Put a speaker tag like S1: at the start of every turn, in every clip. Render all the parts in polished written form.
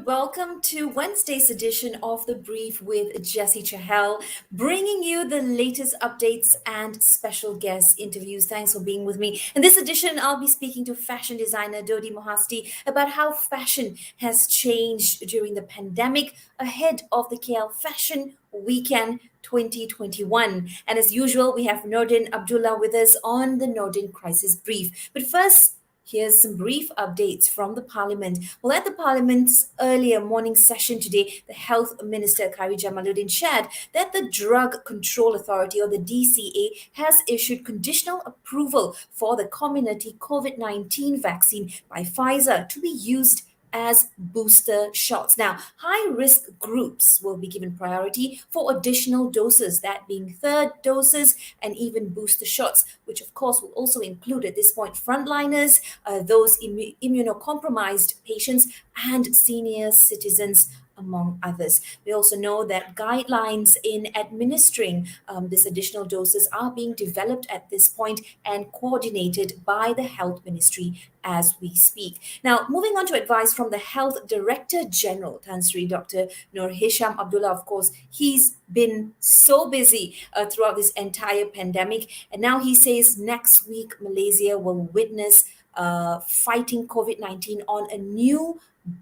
S1: welcome to Wednesday's edition of The Brief with Jessy Chahal, bringing you the latest updates and special guest interviews. Thanks for being with me. In this edition, I'll be speaking to fashion designer Dodi Mohasdi about how fashion has changed during the pandemic ahead of the KL Fashion Weekend 2021. And as usual, we have Nordin Abdullah with us on the Nordin Crisis Brief. But first, here's some brief updates from the Parliament. Well, at the Parliament's earlier morning session today, the Health Minister Khairi Jamaluddin shared that the Drug Control Authority, or the DCA, has issued conditional approval for the Community COVID-19 vaccine by Pfizer to be used as booster shots. Now, high-risk groups will be given priority for additional doses, that being third doses and even booster shots, which of course will also include at this point frontliners, those immunocompromised patients and senior citizens, among others. We also know that guidelines in administering these additional doses are being developed at this point and coordinated by the Health Ministry as we speak. Now, moving on to advice from the Health Director General, Tan Sri Dr. Nur Hisham Abdullah. Of course, he's been so busy throughout this entire pandemic, and now he says next week Malaysia will witness fighting COVID-19 on a new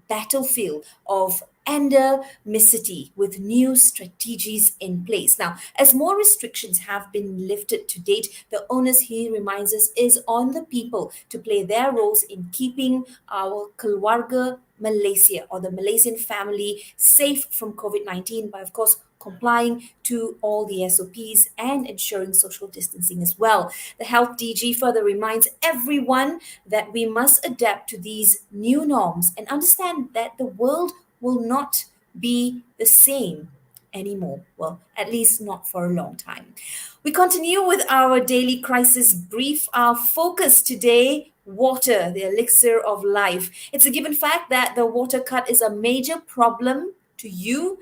S1: battlefield of endemicity with new strategies in place. Now, as more restrictions have been lifted to date, the onus, he reminds us, is on the people to play their roles in keeping our keluarga Malaysia, or the Malaysian family, safe from COVID-19 by, of course, complying to all the SOPs and ensuring social distancing as well. The Health DG further reminds everyone that we must adapt to these new norms and understand that the world will not be the same anymore. Well, at least not for a long time. We continue with our daily crisis brief. Our focus today: water, the elixir of life. It's a given fact that the water cut is a major problem to you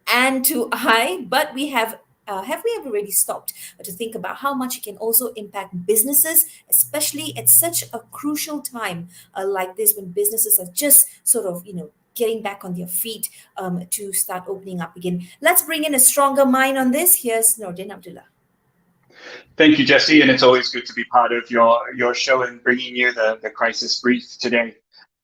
S1: and to I, but we have we ever really stopped to think about how much it can also impact businesses, especially at such a crucial time like this, when businesses are just sort of, getting back on their feet to start opening up again? Let's bring in a stronger mind on this. Here's Nordin Abdullah.
S2: Thank you, Jessy, and it's always good to be part of your show and bringing you the crisis brief today.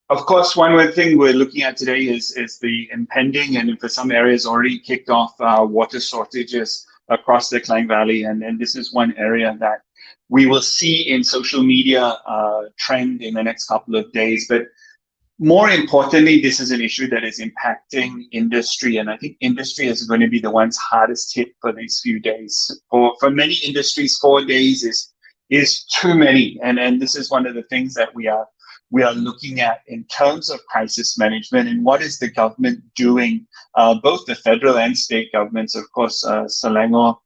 S2: Of course, one thing we're looking at today is the impending, and for some areas already kicked off, water shortages across the Klang Valley, and this is one area that we will see in social media trend in the next couple of days. But more importantly, this is an issue that is impacting industry, and I think industry is going to be the ones hardest hit for these few days. For many industries, 4 days is too many, and this is one of the things that we are looking at in terms of crisis management, and what is the government doing, both the federal and state governments. Of course, Selangor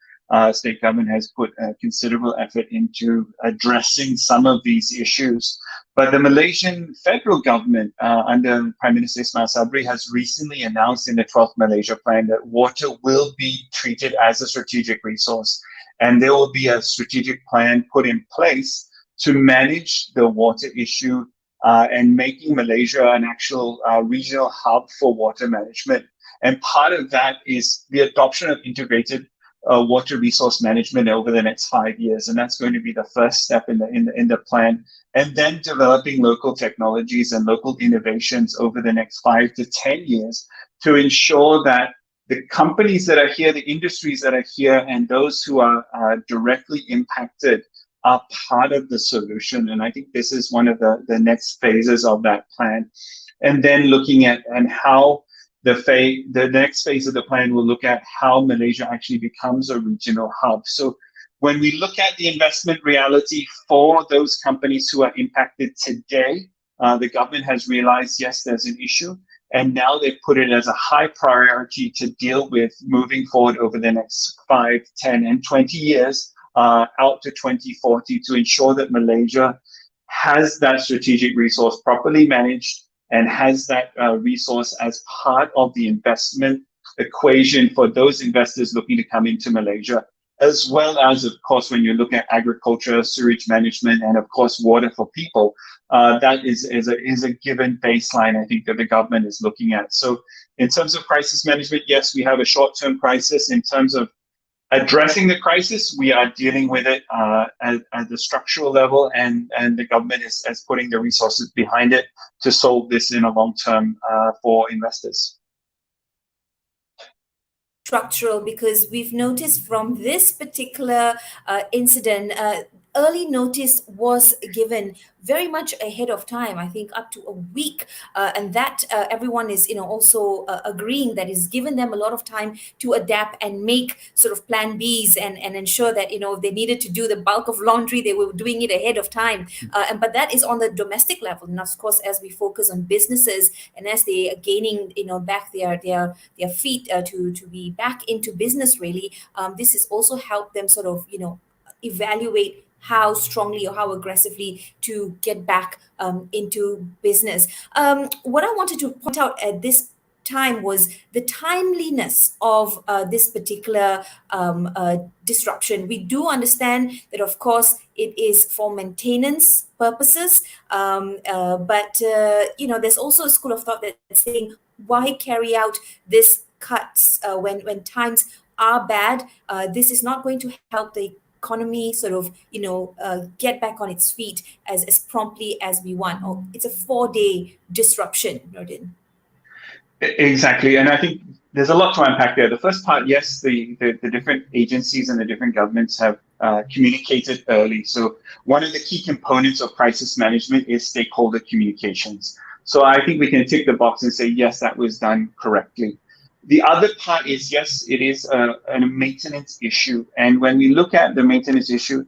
S2: state government has put considerable effort into addressing some of these issues. But the Malaysian federal government, under Prime Minister Ismail Sabri, has recently announced in the 12th Malaysia Plan that water will be treated as a strategic resource, and there will be a strategic plan put in place to manage the water issue and making Malaysia an actual regional hub for water management. And part of that is the adoption of integrated water resource management over the next 5 years, and that's going to be the first step in the plan. And then developing local technologies and local innovations over the next 5 to 10 years to ensure that the companies that are here, the industries that are here, and those who are directly impacted are part of the solution. And I think this is one of the next phases of that plan. And then looking at how the next phase of the plan will look at how Malaysia actually becomes a regional hub. So when we look at the investment reality for those companies who are impacted today, the government has realized, yes, there's an issue, and now they've put it as a high priority to deal with moving forward over the next 5, 10, and 20 years, out to 2040, to ensure that Malaysia has that strategic resource properly managed and has that resource as part of the investment equation for those investors looking to come into Malaysia. as well as, of course, when you look at agriculture, sewage management, and of course, water for people. That is a given baseline, I think, that the government is looking at. So in terms of crisis management, yes, we have a short-term crisis. In terms of addressing the crisis, we are dealing with it at the structural level, and the government is putting the resources behind it to solve this in a long term for investors.
S1: Structural, because we've noticed from this particular incident, early notice was given very much ahead of time, I think up to a week, and that everyone is also agreeing that is given them a lot of time to adapt and make sort of plan Bs and ensure that if they needed to do the bulk of laundry, they were doing it ahead of time. But that is on the domestic level, and of course as we focus on businesses and as they are gaining back their feet to be back into business, really, this has also helped them sort of evaluate how strongly or how aggressively to get back into business. What I wanted to point out at this time was the timeliness of this particular disruption. We do understand that, of course, it is for maintenance purposes, but there's also a school of thought that's saying, why carry out this cuts when times are bad? This is not going to help the economy sort of get back on its feet as promptly as we want. It's a 4-day disruption, Nordin.
S2: Exactly, and I think there's a lot to unpack there. The first part, yes, the different agencies and the different governments have communicated early. So one of the key components of crisis management is stakeholder communications. So I think we can tick the box and say, yes, that was done correctly. The other part is, yes, it is a maintenance issue. And when we look at the maintenance issue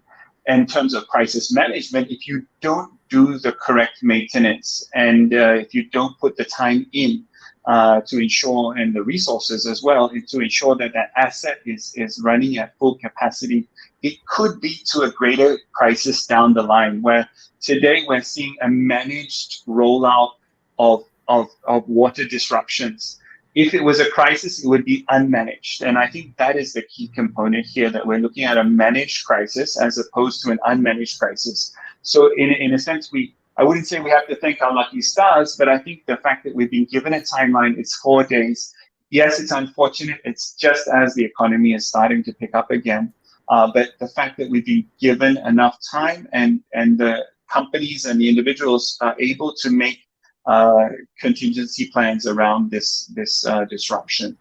S2: in terms of crisis management, if you don't do the correct maintenance and if you don't put the time in to ensure, and the resources as well, to ensure that that asset is running at full capacity, it could lead to a greater crisis down the line, where today we're seeing a managed rollout of water disruptions. If it was a crisis, it would be unmanaged. And I think that is the key component here, that we're looking at a managed crisis as opposed to an unmanaged crisis. So in a sense, I wouldn't say we have to thank our lucky stars, but I think the fact that we've been given a timeline, it's 4 days. Yes, it's unfortunate. It's just as the economy is starting to pick up again. But the fact that we've been given enough time and the companies and the individuals are able to make contingency plans around this disruption.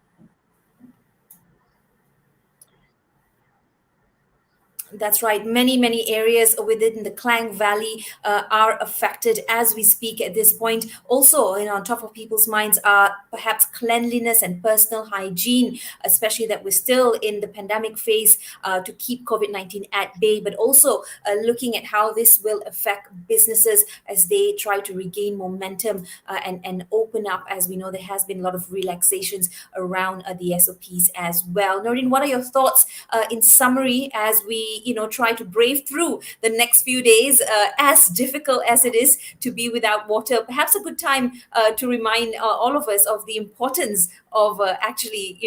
S1: That's right. Many areas within the Klang Valley are affected as we speak at this point. Also, on top of people's minds are perhaps cleanliness and personal hygiene, especially that we're still in the pandemic phase to keep COVID-19 at bay, but also looking at how this will affect businesses as they try to regain momentum and open up. As we know, there has been a lot of relaxations around the SOPs as well. Nordin, what are your thoughts in summary as we try to brave through the next few days, as difficult as it is to be without water? Perhaps a good time to remind all of us of the importance of actually,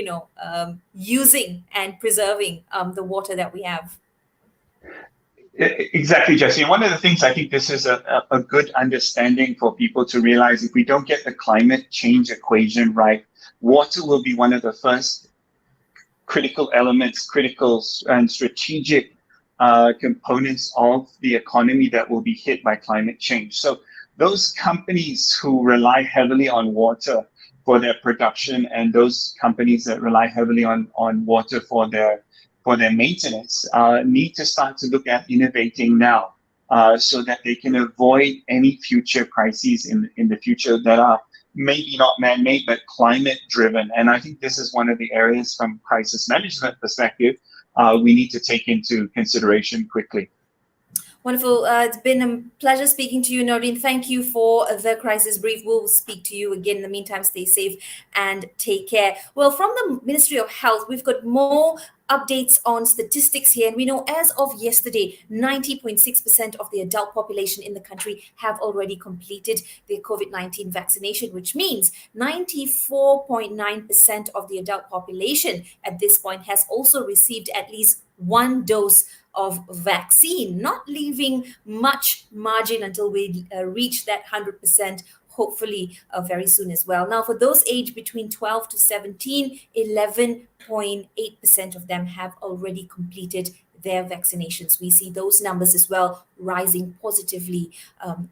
S1: using and preserving the water that we have.
S2: Exactly, Jessy. And one of the things, I think this is a good understanding for people to realize, if we don't get the climate change equation right, water will be one of the first critical elements, critical and strategic components of the economy that will be hit by climate change. So those companies who rely heavily on water for their production, and those companies that rely heavily on water for their maintenance need to start to look at innovating now so that they can avoid any future crises in the future that are maybe not man-made, but climate-driven. And I think this is one of the areas from crisis management perspective we need to take into consideration quickly.
S1: Wonderful. It's been a pleasure speaking to you, Nordin. Thank you for the crisis brief. We'll speak to you again. In the meantime, stay safe and take care. Well, from the Ministry of Health, we've got more updates on statistics here. And we know as of yesterday, 90.6% of the adult population in the country have already completed their COVID-19 vaccination, which means 94.9% of the adult population at this point has also received at least one dose of vaccine, not leaving much margin until we reach that 100%, hopefully very soon as well. Now, for those aged between 12 to 17, 11.8% of them have already completed their vaccinations. We see those numbers as well rising positively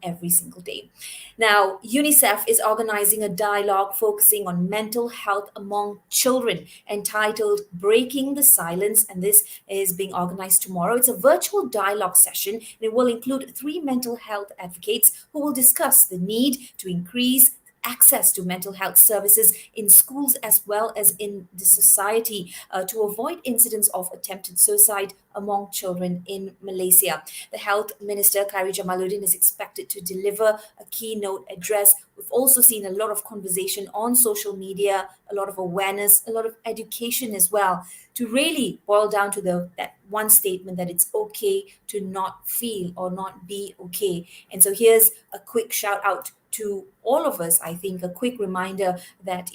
S1: every single day. Now, UNICEF is organizing a dialogue focusing on mental health among children entitled Breaking the Silence, and this is being organized tomorrow. It's a virtual dialogue session, and it will include three mental health advocates who will discuss the need to increase access to mental health services in schools as well as in the society to avoid incidents of attempted suicide among children in Malaysia. The Health Minister, Khairi Jamaluddin, is expected to deliver a keynote address. We've also seen a lot of conversation on social media, a lot of awareness, a lot of education as well, to really boil down to that one statement that it's okay to not feel or not be okay. And so here's a quick shout out to all of us. I think a quick reminder that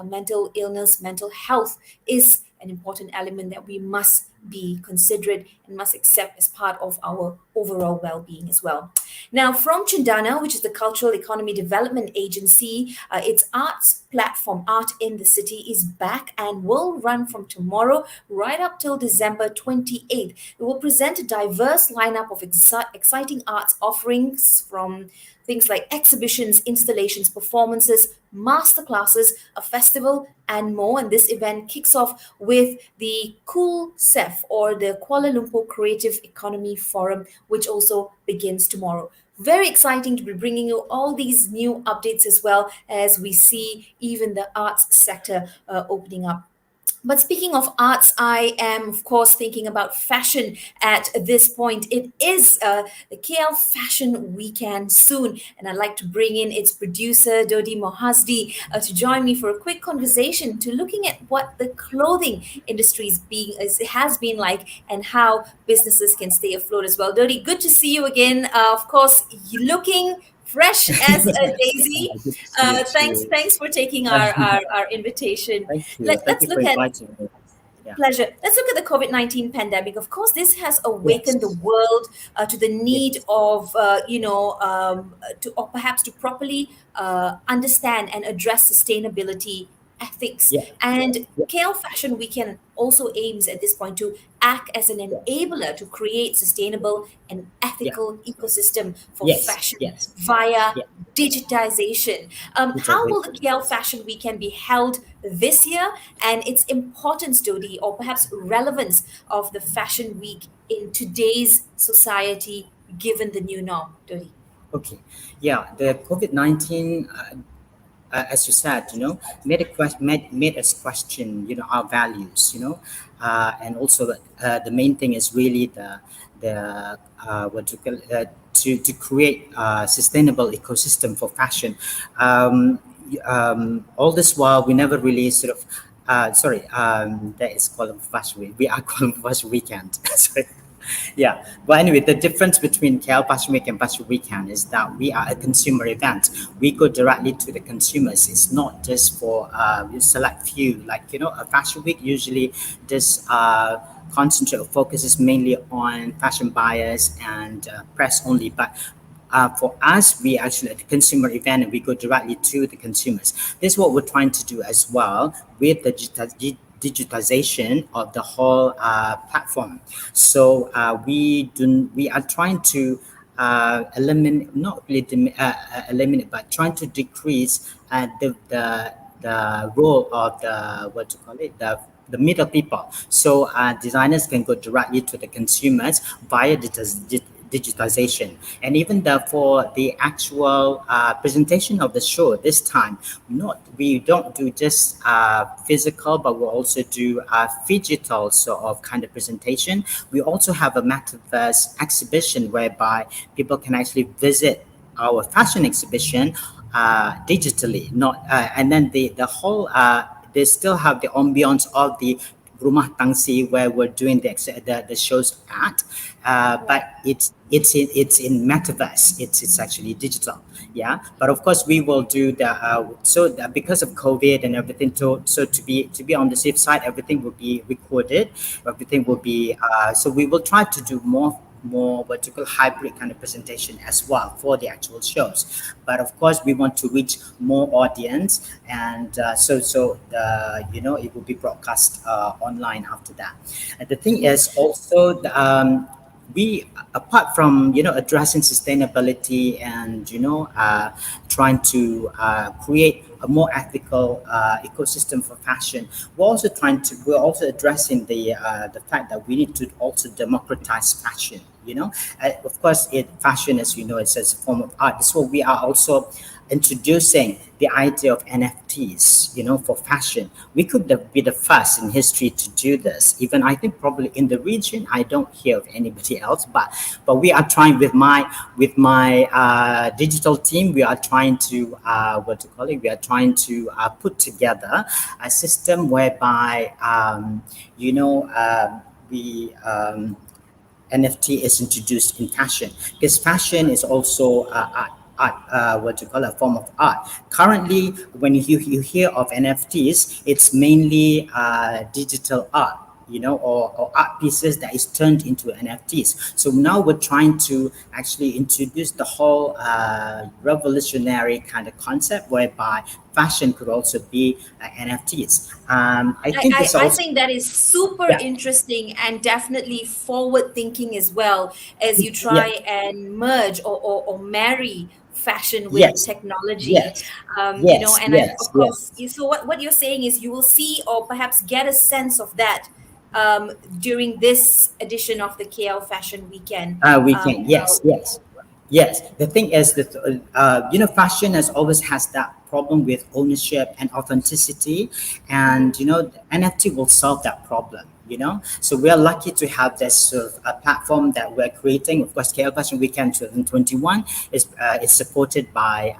S1: mental illness, mental health is an important element that we must be considerate and must accept as part of our overall well-being as well. Now, from Cendana, which is the Cultural Economy Development Agency, its arts platform, Art in the City, is back and will run from tomorrow right up till December 28th. It will present a diverse lineup of exciting arts offerings, from things like exhibitions, installations, performances, masterclasses, a festival, and more. And this event kicks off with the KULCEF, or the Kuala Lumpur Creative Economy Forum, which also begins tomorrow. Very exciting to be bringing you all these new updates as well, as we see even the arts sector opening up. But speaking of arts, I am, of course, thinking about fashion at this point. It is the KL Fashion Weekend soon, and I'd like to bring in its producer, Dodi Mohasdi, to join me for a quick conversation to looking at what the clothing industry has been like and how businesses can stay afloat as well. Dodi, good to see you again. Of course, you looking fresh as a daisy.
S3: Good to see you
S1: Thanks,
S3: too.
S1: thanks for taking our invitation.
S3: Thank you. Thank
S1: Let's
S3: you for
S1: look at
S3: inviting me. Yeah.
S1: Pleasure. Let's look at the COVID-19 pandemic. Of course, this has awakened the
S3: Yes.
S1: world to the need
S3: Yes.
S1: of, or perhaps to properly understand and address sustainability ethics.
S3: Yeah.
S1: And
S3: Yeah.
S1: KL Fashion Weekend also aims at this point to act as an
S3: Yes.
S1: enabler to create sustainable and
S3: Yeah.
S1: ethical ecosystem for
S3: Yes.
S1: fashion
S3: Yes.
S1: via
S3: Yeah.
S1: digitization. How will the
S3: Digitization.
S1: KL Fashion Weekend be held this year, and its importance, Dodi, or perhaps relevance of the Fashion Week in today's society, given the new norm, Dodi?
S3: Okay. Yeah. The COVID-19, as you said, made us question, our values, and also the main thing is really what you call to create a sustainable ecosystem for fashion. All this while, we never really sort of. Sorry, that is called Fashion Week. We are calling Fashion Weekend. Sorry. Yeah, but anyway, the difference between KL Fashion Week and Fashion Weekend is that we are a consumer event. We go directly to the consumers. It's not just for select few. Like, a Fashion Week usually just concentrate or focuses mainly on fashion buyers and press only. But for us, we actually at the consumer event, and we go directly to the consumers. This is what we're trying to do as well with the digitization of the whole platform. So we are trying to eliminate, not really eliminate, but trying to decrease the role of the, what you call it, the middle people. So designers can go directly to the consumers via digitization. And even for the actual presentation of the show this time, we don't do just physical, but we'll also do digital sort of kind of presentation. We also have a Metaverse exhibition whereby people can actually visit our fashion exhibition digitally, not and then the whole they still have the ambience of the Rumah Tangsi where we're doing the shows at, but it's in Metaverse. It's actually digital, yeah. But of course, we will do because of COVID and everything. So to be on the safe side, everything will be recorded. Everything will be so we will try to do more vertical hybrid kind of presentation as well for the actual shows, but of course we want to reach more audience, and it will be broadcast online after that. And the thing is also we, apart from addressing sustainability and trying to create a more ethical ecosystem for fashion, we're also addressing the fact that we need to also democratize fashion. Of course, fashion, as you know, it's a form of art. So we are also introducing the idea of NFTs, for fashion. We could be the first in history to do this. Even I think probably in the region, I don't hear of anybody else. But we are trying with my digital team. We are trying to We are trying to put together a system whereby we. NFT is introduced in fashion, because fashion is also a form of art. Currently, when you hear of NFTs, it's mainly digital art, or art pieces that is turned into NFTs. So now we're trying to actually introduce the whole revolutionary kind of concept whereby fashion could also be NFTs. I think this
S1: I
S3: also,
S1: think that is super
S3: yeah,
S1: interesting and definitely forward thinking as well, as you
S3: yeah,
S1: try and merge or marry fashion with
S3: yes,
S1: technology.
S3: yes, yes,
S1: And
S3: yes,
S1: of course,
S3: yes.
S1: so what you're saying is you will see or perhaps get a sense of that during this edition of the KL Fashion Weekend.
S3: We can, yes, yes, yes. The thing is that fashion has that problem with ownership and authenticity, and the NFT will solve that problem. So we are lucky to have this sort of a platform that we're creating. Of course, KL Fashion Weekend 2021 is supported by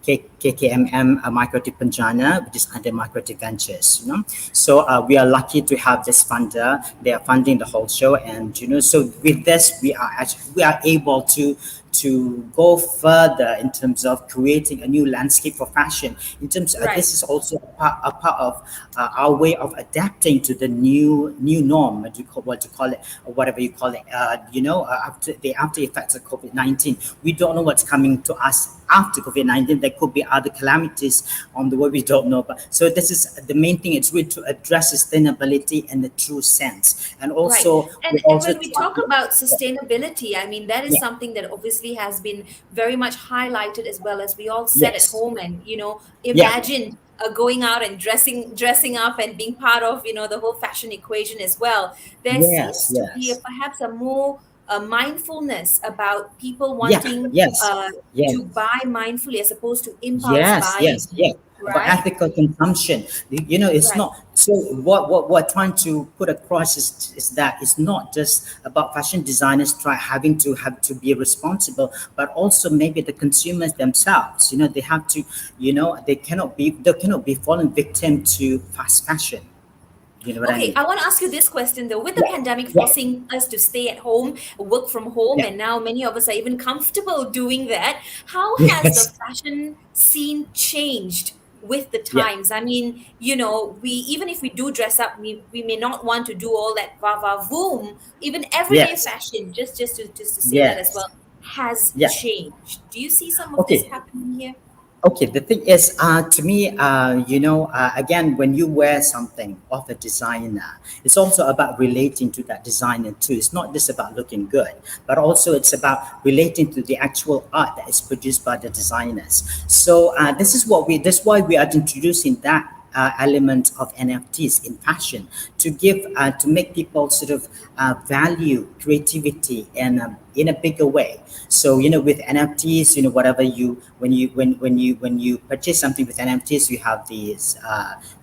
S3: KKMM Microtech Penjana, which is under Microtech Ventures. So we are lucky to have this funder. They are funding the whole show, and so with this we are able to go further in terms of creating a new landscape for fashion. In terms
S1: Right.
S3: this is also a part of our way of adapting to the new norm, what you call it, or whatever you call it. After the after effects of COVID-19, we don't know what's coming to us after COVID-19. There could be other calamities on the way, we don't know. But so this is the main thing. It's really to address sustainability in the true sense, and
S1: Right.
S3: also we
S1: And
S3: also
S1: when we
S3: try
S1: talk
S3: to,
S1: about sustainability, I mean, that is
S3: yeah,
S1: something that obviously has been very much highlighted, as well as we all sat at
S3: yes,
S1: home and,
S3: yeah,
S1: imagined going out and dressing up and being part of, the whole fashion equation as well. There
S3: yes,
S1: seems to be
S3: yes,
S1: perhaps a more mindfulness about people
S3: yeah,
S1: wanting
S3: yes,
S1: to
S3: yes.
S1: buy mindfully as opposed to impulse
S3: Yes,
S1: buying,
S3: yes, yes. About
S1: right?
S3: ethical consumption, it's
S1: Right.
S3: not. So what we're trying to put across is that it's not just about fashion designers having to be responsible, but also maybe the consumers themselves. They have to, they cannot be fallen victim to fast fashion. You know what I
S1: Okay,
S3: mean?
S1: I want to ask you this question though. With the
S3: Yeah,
S1: pandemic
S3: yeah,
S1: forcing us to stay at home, work from home,
S3: yeah.
S1: and now many of us are even comfortable doing that, how has the
S3: Yes,
S1: fashion scene changed with the
S3: yeah,
S1: times? I mean, we even if we do dress up, we may not want to do all that va va voom. Even everyday
S3: yes,
S1: fashion, just to say that as
S3: yes,
S1: well, has
S3: yeah.
S1: changed. Do you see some of this
S3: Okay.
S1: happening here?
S3: Okay, the thing is, to me, again, when you wear something of a designer, it's also about relating to that designer too. It's not just about looking good, but also it's about relating to the actual art that is produced by the designers. So that's why we are introducing that element of NFTs in fashion to make people sort of value creativity and in a bigger way. So with NFTs, whatever you when you purchase something with NFTs, you have these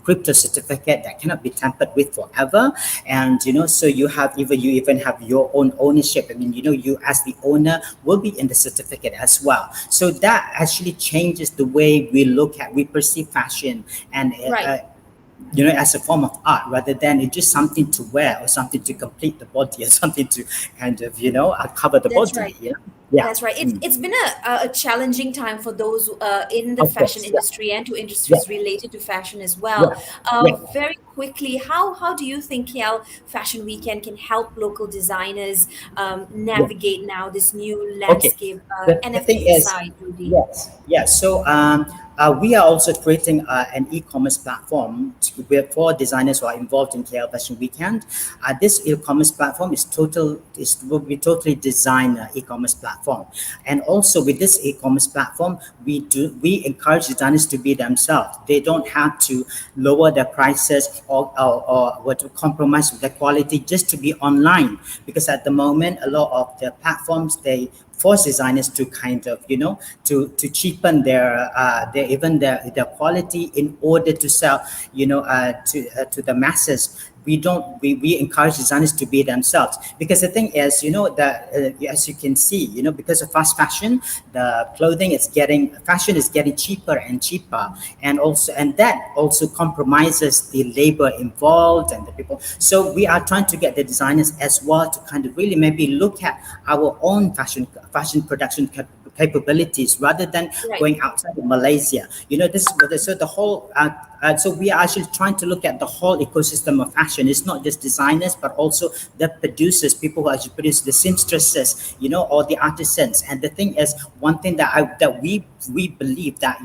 S3: crypto certificate that cannot be tampered with forever. And so you even have your own ownership. I mean, you as the owner will be in the certificate as well. So that actually changes the way we perceive fashion, and
S1: Right.
S3: as a form of art, rather than it's just something to wear or something to complete the body or something to kind of cover the
S1: That's
S3: body.
S1: right.
S3: Yeah.
S1: That's right. It's
S3: Mm.
S1: it's been a challenging time for those in the
S3: Of
S1: fashion
S3: course. Yeah.
S1: industry and to
S3: Yeah.
S1: industries related to fashion as well.
S3: Yeah. Yeah.
S1: Very quickly, how do you think KL Fashion Weekend can help local designers
S3: Yeah.
S1: navigate now this new
S3: Okay.
S1: landscape,
S3: The thing
S1: NFT
S3: is,
S1: aside, Dodi?
S3: yes, yes. So we are also creating an e-commerce platform for designers who are involved in KL Fashion Weekend. This e-commerce platform will be totally designer e-commerce platform, and also with this e-commerce platform, we encourage designers to be themselves. They don't have to lower their prices or what to compromise with the quality just to be online, because at the moment a lot of the platforms, they force designers to kind of to cheapen their even their quality in order to sell to the masses. We encourage designers to be themselves, because the thing is, that as you can see, because of fast fashion, the clothing is getting fashion is getting cheaper and cheaper, and that also compromises the labor involved and the people. So we are trying to get the designers as well to kind of really maybe look at our own fashion production capabilities, rather than
S1: Right.
S3: going outside of Malaysia. So the whole so we are actually trying to look at the whole ecosystem of fashion. It's not just designers, but also the producers, people who actually produce, the seamstresses, or the artisans. And the thing is, one thing that we believe that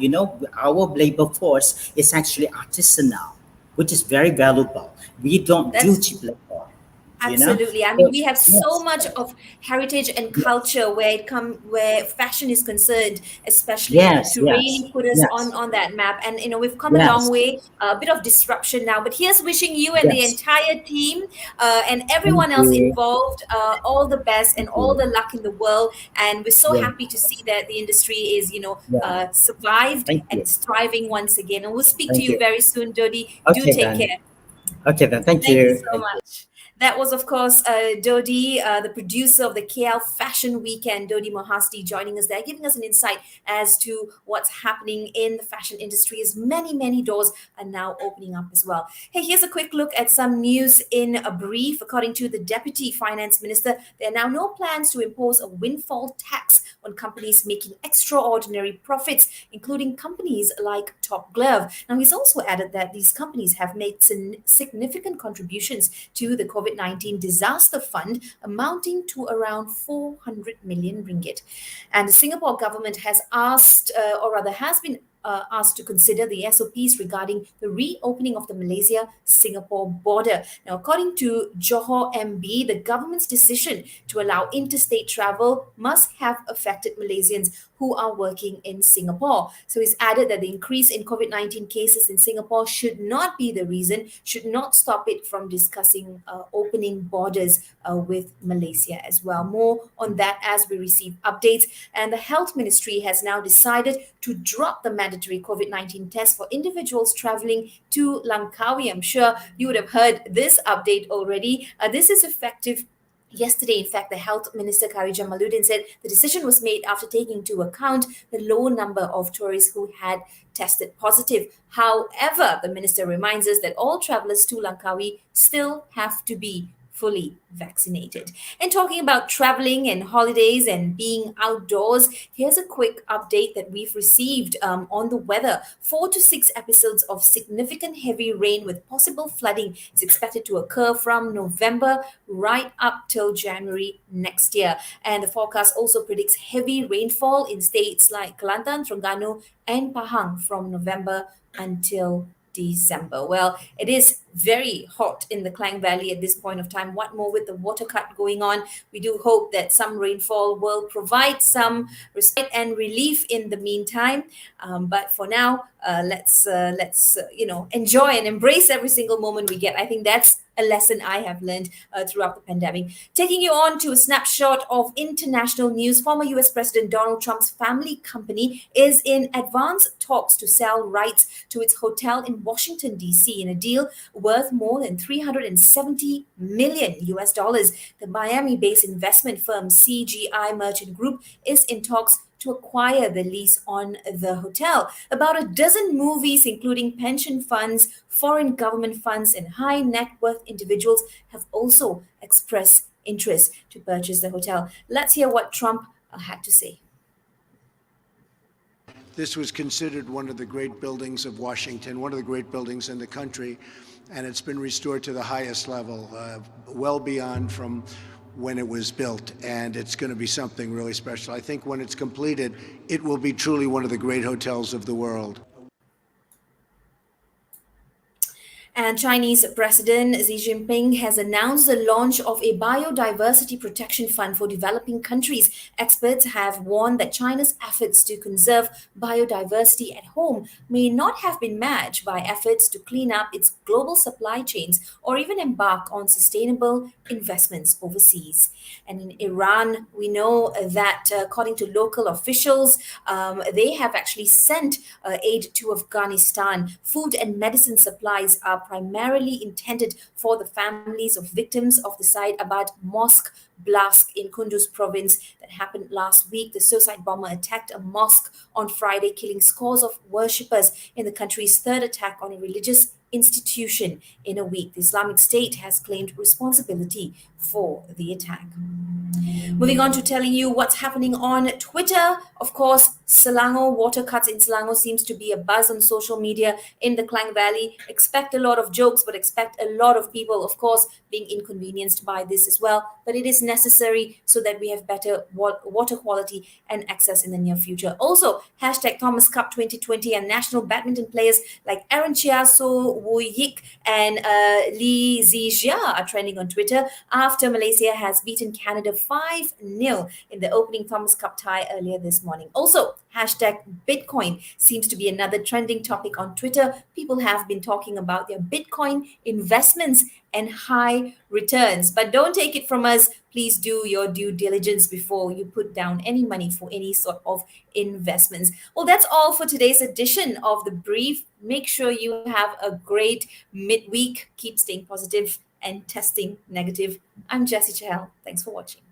S3: our labor force is actually artisanal, which is very valuable. We don't do
S1: That's
S3: cheap labor. You know.
S1: Absolutely. I mean,
S3: So,
S1: we have so
S3: yes,
S1: much of heritage and
S3: yes,
S1: culture where fashion is concerned, especially
S3: yes,
S1: to
S3: yes,
S1: really put us on
S3: yes,
S1: that map. And we've come a long
S3: yes,
S1: way. A bit of disruption now, but here's wishing you and the
S3: yes.
S1: entire team and
S3: Thank
S1: everyone else
S3: you.
S1: involved all the best and
S3: Thank
S1: all
S3: you.
S1: the luck in the world. And we're so
S3: Yeah,
S1: happy to see that the industry is
S3: yeah.
S1: survived
S3: Thank
S1: and
S3: you.
S1: is thriving once again. And we'll speak to
S3: Thank
S1: you
S3: you.
S1: very soon, Dodi. Do
S3: Okay
S1: take
S3: then.
S1: care.
S3: Okay then. Thank
S1: Thank you
S3: you.
S1: so
S3: Thank you.
S1: much. That was, of course, Dodi, the producer of the KL Fashion Weekend, Dodi Mohasdi, joining us there, giving us an insight as to what's happening in the fashion industry, as many, many doors are now opening up as well. Hey, here's a quick look at some news in a brief. According to the Deputy Finance Minister, there are now no plans to impose a windfall tax on companies making extraordinary profits, including companies like Top Glove. Now, he's also added that these companies have made significant contributions to the COVID-19 disaster fund, amounting to around 400 million ringgit. And the Singapore government has asked, or rather has been asked to consider the SOPs regarding the reopening of the Malaysia-Singapore border. Now, according to Johor MB, the government's decision to allow interstate travel must have affected Malaysians who are working in Singapore. So he's added that the increase in COVID-19 cases in Singapore should not be the reason, should not stop it from discussing opening borders with Malaysia as well. More on that as we receive updates. And the Health Ministry has now decided to drop the mandatory COVID-19 test for individuals traveling to Langkawi. I'm sure you would have heard this update already. This is effective yesterday. In fact, the Health Minister Kari Jamaluddin said the decision was made after taking into account the low number of tourists who had tested positive. However, the minister reminds us that all travelers to Langkawi still have to be fully vaccinated. And talking about traveling and holidays and being outdoors, here's a quick update that we've received on the weather. 4 to 6 episodes of significant heavy rain with possible flooding is expected to occur from November right up till January next year. And the forecast also predicts heavy rainfall in states like Kelantan, Terengganu, and Pahang from November until December. Well, it is very hot in the Klang Valley at this point of time. What more with the water cut going on? We do hope that some rainfall will provide some respite and relief in the meantime. But for now, let's enjoy and embrace every single moment we get. I think that's a lesson I have learned throughout the pandemic. Taking you on to a snapshot of international news, former US President Donald Trump's family company is in advanced talks to sell rights to its hotel in Washington, D.C. in a deal worth more than 370 million US dollars. The Miami-based investment firm CGI Merchant Group is in talks to acquire the lease on the hotel. About a dozen movies, including pension funds, foreign government funds, and high net worth individuals, have also expressed interest to purchase the hotel. Let's hear what Trump had to say.
S4: This was considered one of the great buildings of Washington, one of the great buildings in the country, and it's been restored to the highest level, well beyond from when it was built, and it's going to be something really special. I think when it's completed, it will be truly one of the great hotels of the world.
S1: And Chinese President Xi Jinping has announced the launch of a biodiversity protection fund for developing countries. Experts have warned that China's efforts to conserve biodiversity at home may not have been matched by efforts to clean up its global supply chains or even embark on sustainable investments overseas. And in Iran, we know that according to local officials, they have actually sent aid to Afghanistan. Food and medicine supplies are primarily intended for the families of victims of the Said Abad mosque blast in Kunduz province that happened last week. The suicide bomber attacked a mosque on Friday, killing scores of worshippers in the country's third attack on a religious institution in a week. The Islamic State has claimed responsibility for the attack. Moving on to telling you what's happening on Twitter. Of course, Selangor, water cuts in Selangor seems to be a buzz on social media in the Klang Valley. Expect a lot of jokes, but expect a lot of people, of course, being inconvenienced by this as well. But it is necessary so that we have better water quality and access in the near future. Also, hashtag Thomas Cup 2020 and national badminton players like Aaron Chia, So Woo Yik and Lee Zijia are trending on Twitter after Malaysia has beaten Canada 5-0 in the opening Thomas Cup tie earlier this morning. Also, hashtag Bitcoin seems to be another trending topic on Twitter. People have been talking about their Bitcoin investments and high returns. But don't take it from us. Please do your due diligence before you put down any money for any sort of investments. Well, that's all for today's edition of The Brief. Make sure you have a great midweek. Keep staying positive and testing negative. I'm Jessy Chahal. Thanks for watching.